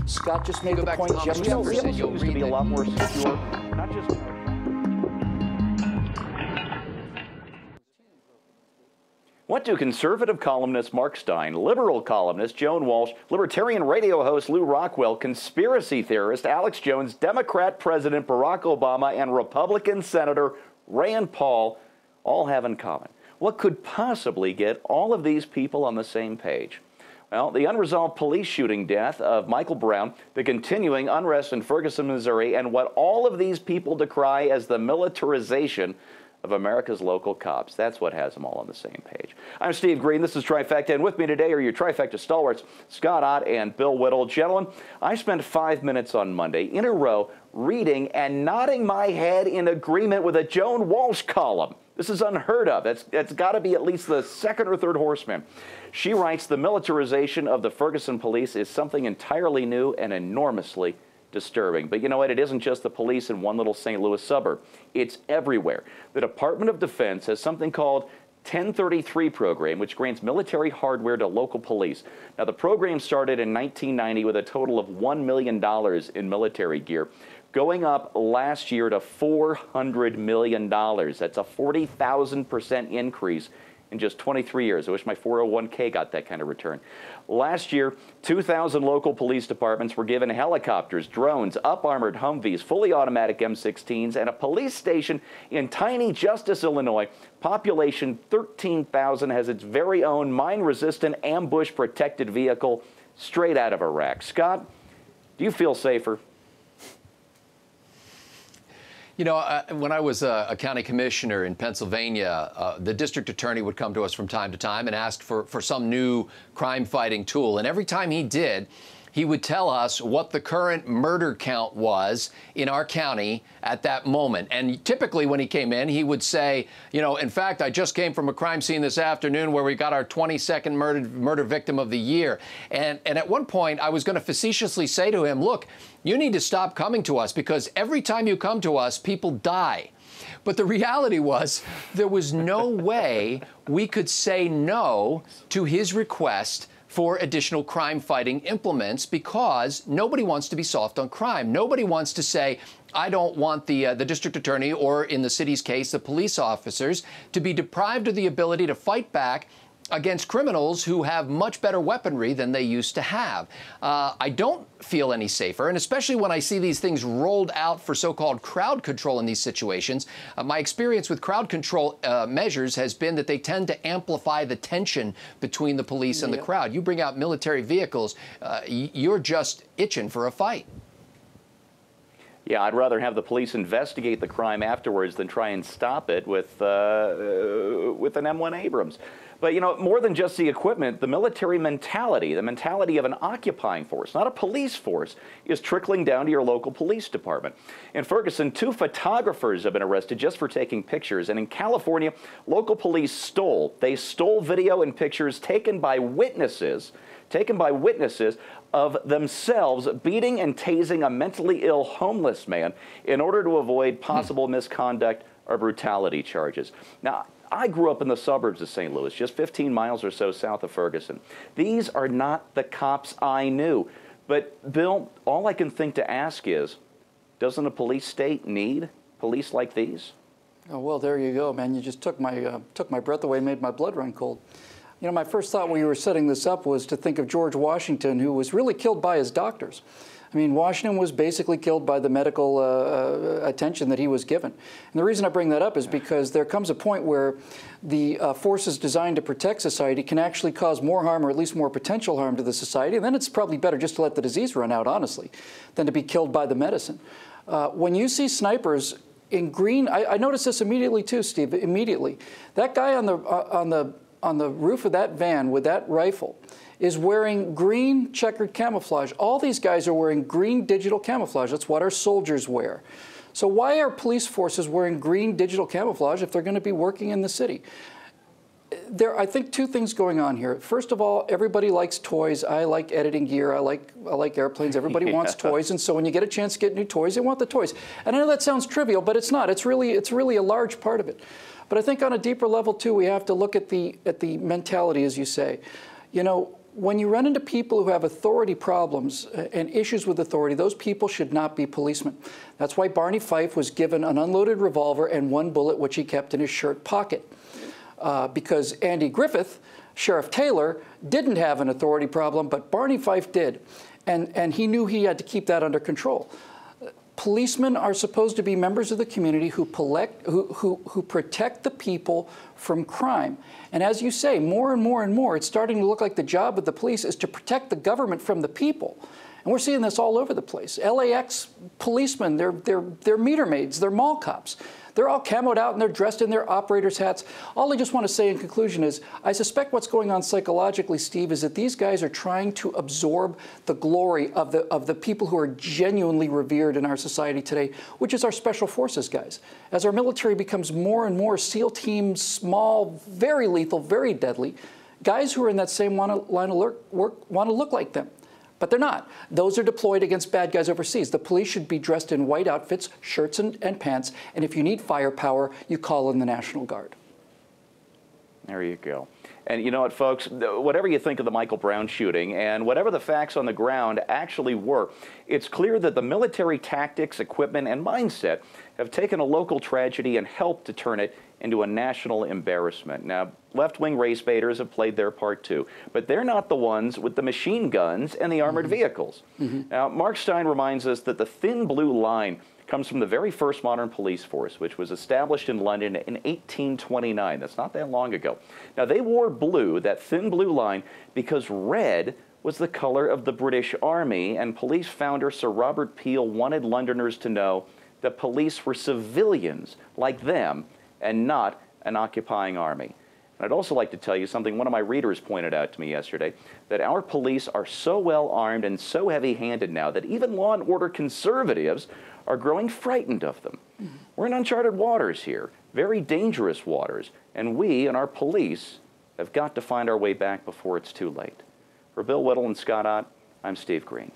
Scott just made the point yesterday. You'll read to be a lot more secure, not just. What do conservative columnist Mark Stein, liberal columnist Joan Walsh, libertarian radio host Lou Rockwell, conspiracy theorist Alex Jones, Democrat President Barack Obama, and Republican Senator Rand Paul all have in common? What could possibly get all of these people on the same page? Well, the unresolved police shooting death of Michael Brown, the continuing unrest in Ferguson, Missouri, and what all of these people decry as the militarization of America's local cops. That's what has them all on the same page. I'm Steve Green. This is Trifecta, and with me today are your Trifecta stalwarts, Scott Ott and Bill Whittle. Gentlemen, I spent 5 minutes on Monday in a row reading and nodding my head in agreement with a Joan Walsh column. This is unheard of. That's got to be at least the second or third horseman. She writes, the militarization of the Ferguson police is something entirely new and enormously disturbing. But you know what? It isn't just the police in one little St. Louis suburb. It's everywhere. The Department of Defense has something called 1033 program, which grants military hardware to local police. Now, the program started in 1990 with a total of $1 million in military gear, going up last year to $400 million. That's a 40,000% increase in just 23 years. I wish my 401k got that kind of return. Last year, 2,000 local police departments were given helicopters, drones, up-armored Humvees, fully automatic M16s, and a police station in tiny Justice, Illinois. Population 13,000 has its very own mine-resistant, ambush-protected vehicle straight out of Iraq. Scott, do you feel safer? You know, when I was a county commissioner in Pennsylvania, the district attorney would come to us from time to time and ask for some new crime-fighting tool. And every time he did, he would tell us what the current murder count was in our county at that moment. And typically when he came in, he would say, you know, in fact, I just came from a crime scene this afternoon where we got our 22nd murder victim of the year. And at one point, I was going to facetiously say to him, look, you need to stop coming to us because every time you come to us, people die. But the reality was there was no way we could say no to his request for additional crime-fighting implements because nobody wants to be soft on crime. Nobody wants to say, I don't want the district attorney, or in the city's case, the police officers, to be deprived of the ability to fight back against criminals who have much better weaponry than they used to have. I don't feel any safer, and especially when I see these things rolled out for so-called crowd control in these situations. My experience with crowd control measures has been that they tend to amplify the tension between the police and the crowd. You bring out military vehicles, you're just itching for a fight. Yeah, I'd rather have the police investigate the crime afterwards than try and stop it with an M1 Abrams. But, you know, more than just the equipment, the military mentality, the mentality of an occupying force, not a police force, is trickling down to your local police department. In Ferguson, 2 photographers have been arrested just for taking pictures. And in California, local police stole video and pictures taken by witnesses of themselves beating and tasing a mentally ill homeless man in order to avoid possible misconduct or brutality charges. Now, I grew up in the suburbs of St. Louis, just 15 miles or so south of Ferguson. These are not the cops I knew. But, Bill, all I can think to ask is, doesn't a police state need police like these? Oh, well, there you go, man. You just took my breath away, made my blood run cold. You know, my first thought when you were setting this up was to think of George Washington, who was really killed by his doctors. I mean, Washington was basically killed by the medical attention that he was given. And the reason I bring that up is because there comes a point where the forces designed to protect society can actually cause more harm, or at least more potential harm to the society. And then it's probably better just to let the disease run out, honestly, than to be killed by the medicine. When you see snipers in green, I noticed this immediately too, Steve, immediately. That guy on the roof of that van with that rifle is wearing green checkered camouflage. All these guys are wearing green digital camouflage. That's what our soldiers wear. So why are police forces wearing green digital camouflage if they're going to be working in the city? There are, I think, 2 things going on here. First of all, everybody likes toys. I like editing gear. I like airplanes. Everybody wants toys. And so when you get a chance to get new toys, they want the toys. And I know that sounds trivial, but it's not. It's really a large part of it. But I think on a deeper level, too, we have to look at the mentality, as you say. You know, when you run into people who have authority problems and issues with authority, those people should not be policemen. That's why Barney Fife was given an unloaded revolver and one bullet, which he kept in his shirt pocket. Because Andy Griffith, Sheriff Taylor, didn't have an authority problem, but Barney Fife did. And he knew he had to keep that under control. Policemen are supposed to be members of the community who protect the people from crime. And as you say, more and more and more, it's starting to look like the job of the police is to protect the government from the people. And we're seeing this all over the place. LAX policemen, they're meter maids, they're mall cops. They're all camoed out and they're dressed in their operators' hats. All I just want to say in conclusion is, I suspect what's going on psychologically, Steve, is that these guys are trying to absorb the glory of the people who are genuinely revered in our society today, which is our special forces guys. As our military becomes more and more SEAL teams, small, very lethal, very deadly, guys who are in that same line of work want to look like them. But they're not. Those are deployed against bad guys overseas. The police should be dressed in white outfits, shirts and pants, and if you need firepower, you call in the National Guard. There you go. And you know what, folks, whatever you think of the Michael Brown shooting and whatever the facts on the ground actually were, it's clear that the military tactics, equipment, and mindset have taken a local tragedy and helped to turn it into a national embarrassment. Now, left-wing race baiters have played their part too, but they're not the ones with the machine guns and the armored vehicles. Now, Mark Stein reminds us that the thin blue line comes from the very first modern police force, which was established in London in 1829. That's not that long ago. Now, they wore blue, that thin blue line, because red was the color of the British Army, and police founder Sir Robert Peel wanted Londoners to know that police were civilians like them and not an occupying army. And I'd also like to tell you something one of my readers pointed out to me yesterday, that our police are so well armed and so heavy-handed now that even law and order conservatives are growing frightened of them. We're in uncharted waters here, very dangerous waters, and we and our police have got to find our way back before it's too late. For Bill Whittle and Scott Ott, I'm Steve Green.